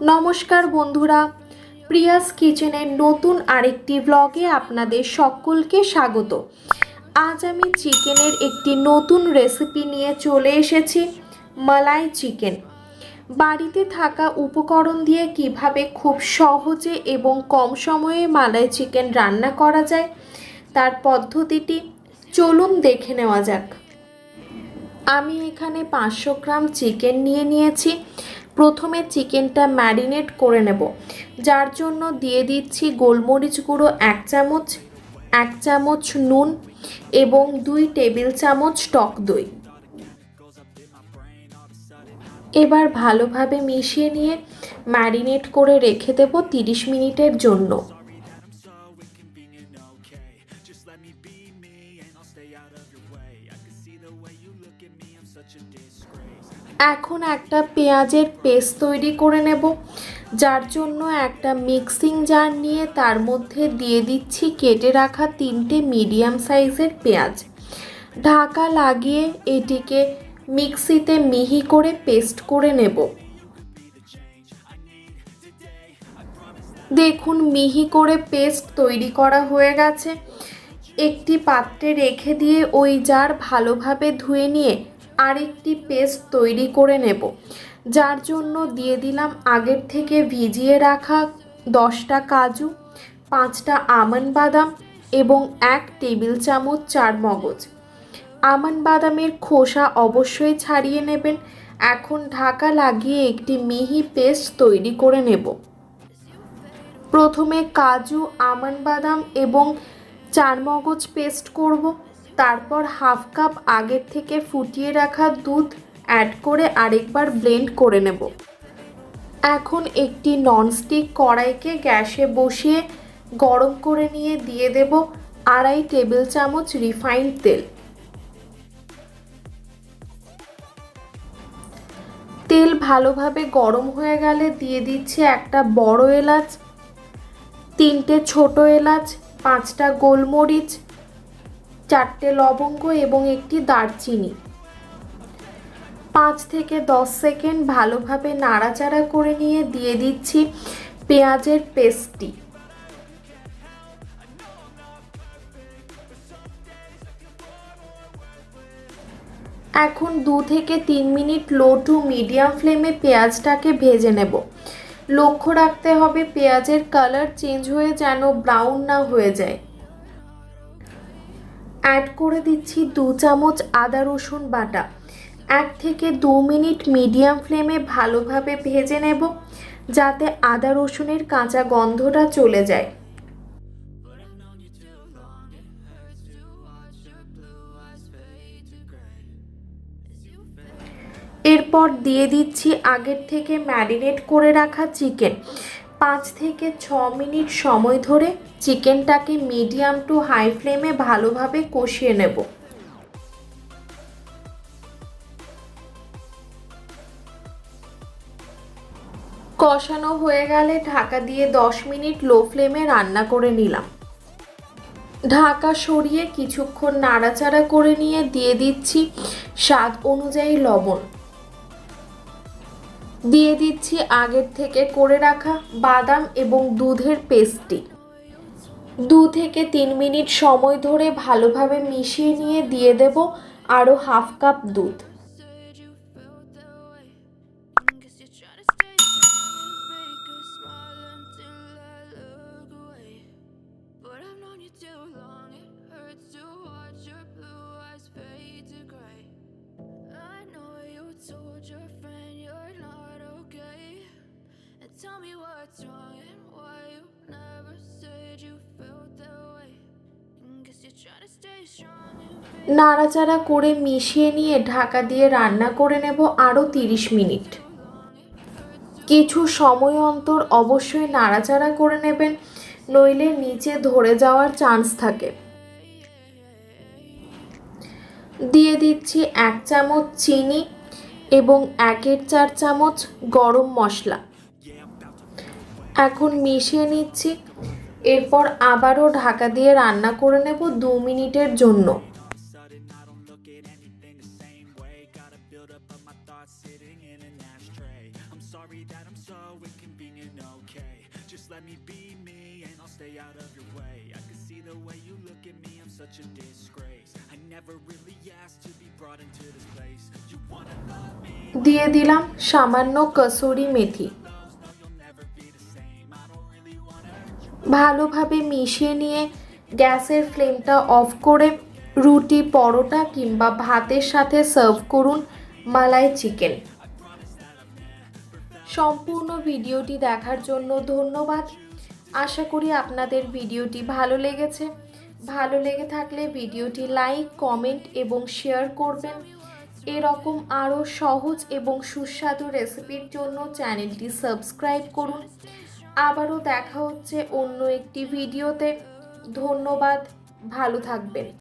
নমস্কার বন্ধুরা, প্রিয়াস কিচেনের নতুন আরেকটি ব্লগে আপনাদের সকলকে স্বাগত। আজ আমি চিকেনের একটি নতুন রেসিপি নিয়ে চলে এসেছি, মালাই চিকেন। বাড়িতে থাকা উপকরণ দিয়ে কিভাবে খুব সহজে এবং কম সময়ে মালাই চিকেন রান্না করা যায় তার পদ্ধতিটি চলুন দেখে নেওয়া যাক। আমি এখানে 500 গ্রাম চিকেন নিয়েছি। প্রথমে চিকেনটা ম্যারিনেট করে নেব, যার জন্য দিয়ে দিচ্ছি গোলমরিচ গুঁড়ো 1 চামচ, 1 চামচ নুন এবং 2 টেবিল চামচ টক দই। এবার ভালোভাবে মিশিয়ে নিয়ে ম্যারিনেট করে রেখে দেব 30 মিনিটের জন্য। এখন একটা পেঁয়াজের পেস্ট তৈরি করে নেব, যার জন্য একটা মিক্সিং জার নিয়ে তার মধ্যে দিয়ে দিচ্ছি কেটে রাখা 3টে মিডিয়াম সাইজের পেঁয়াজ। ঢাকা লাগিয়ে এটিকে মিক্সিতে মিহি করে পেস্ট করে নেব। দেখুন, মিহি করে পেস্ট তৈরি করা হয়ে গেছে। একটি পাত্রে রেখে দিয়ে ওই জার ভালোভাবে ধুয়ে নিয়ে আরেকটি পেস্ট তৈরি করে নেব, যার জন্য দিয়ে দিলাম আগের থেকে ভিজিয়ে রাখা 10টা কাজু, 5টা আমন্ড বাদাম এবং 1 টেবিল চামচ চারমগজ। আমন্ড বাদামের খোসা অবশ্যই ছাড়িয়ে নেবেন। এখন ঢাকা লাগিয়ে একটি মিহি পেস্ট তৈরি করে নেব। প্রথমে কাজু, আমন্ড বাদাম এবং চারমগজ পেস্ট করব, তারপর হাফ কাপ আগের থেকে ফুটিয়ে রাখা দুধ অ্যাড করে আরেকবার ব্লেন্ড করে নেব। এখন একটি ননস্টিক কড়াইকে গ্যাসে বসিয়ে গরম করে নিয়ে দিয়ে দেব 2.5 টেবিল চামচ রিফাইন্ড তেল। তেল ভালোভাবে গরম হয়ে গেলে দিয়ে দিচ্ছি একটা বড় এলাচ, 3টে ছোট এলাচ, 5টা গোলমরিচ, 4টে লবঙ্গ এবং একটি দারচিনি। 5 থেকে 10 সেকেন্ড ভালোভাবে নাড়াচাড়া করে নিয়ে দিয়ে দিচ্ছি পেঁয়াজের পেস্টটি। এখন 2 থেকে 3 মিনিট লো টু মিডিয়াম ফ্লেমে পেঁয়াজটাকে ভেজে নেব। লক্ষ্য রাখতে হবে পেঁয়াজের কালার চেঞ্জ হয়ে যেন ব্রাউন না হয়ে যায়। অ্যাড করে দিচ্ছি 2 চামচ আদা রসুন বাটা। 1 থেকে 2 মিনিট মিডিয়াম ফ্লেমে ভালোভাবে ভেজে নেব, যাতে আদা রসুনের কাঁচা গন্ধটা চলে যায়। এরপর দিয়ে দিচ্ছি আগের থেকে ম্যারিনেট করে রাখা চিকেন। 5 থেকে 6 মিনিট সময় ধরে চিকেনটাকে মিডিয়াম টু হাই ফ্লেমে ভালোভাবে কষিয়ে নেব। কষানো হয়ে গেলে ঢাকা দিয়ে 10 মিনিট লো ফ্লেমে রান্না করে নিলাম। ঢাকা সরিয়ে কিছুক্ষণ নাড়াচাড়া করে নিয়ে দিয়ে দিচ্ছি স্বাদ অনুযায়ী লবণ। দিয়ে দিচ্ছি আগের থেকে করে রাখা বাদাম এবং দুধের পেস্টটি। 2 থেকে 3 মিনিট সময় ধরে ভালোভাবে মিশিয়ে নিয়ে দিয়ে দেব আরও হাফ কাপ দুধ। নাড়াচাড়া করে মিশিয়ে নিয়ে ঢাকা দিয়ে রান্না করে নেব আরও 30 মিনিট। কিছু সময় অন্তর অবশ্যই নাড়াচাড়া করে নেবেন, নইলে নিচে ধরে যাওয়ার চান্স থাকে। দিয়ে দিচ্ছি 1 চামচ চিনি এবং 1/4 চামচ গরম মশলা। এখন মিশিয়ে নিচ্ছি। এরপর আবারও ঢাকা দিয়ে রান্না করে নেব 2 মিনিটের জন্য। sorry that I'm so inconvenient, okay. Just let me be me and I'll stay out of your way. I can see the way you look at me, I'm such a disgrace. I never really asked to be brought into this place. You wanna love me, দিয়ে দিলাম সামান্য kasuri methi. no, you'll never be the same. I don't really wanna. ভালোভাবে মিশিয়ে নিয়ে গ্যাসের ফ্লেমটা of করে রুটি, পরোটা কিংবা ভাতের সাথে সার্ভ করুন মালাই চিকেন। সম্পূর্ণ ভিডিওটি দেখার জন্য ধন্যবাদ। আশা করি আপনাদের ভিডিওটি ভালো লেগেছে। ভালো লেগে থাকলে ভিডিওটি লাইক, কমেন্ট এবং শেয়ার করবেন। এরকম আরও সহজ এবং সুস্বাদু রেসিপির জন্য চ্যানেলটি সাবস্ক্রাইব করুন। আবারও দেখা হচ্ছে অন্য একটি ভিডিওতে। ধন্যবাদ, ভালো থাকবেন।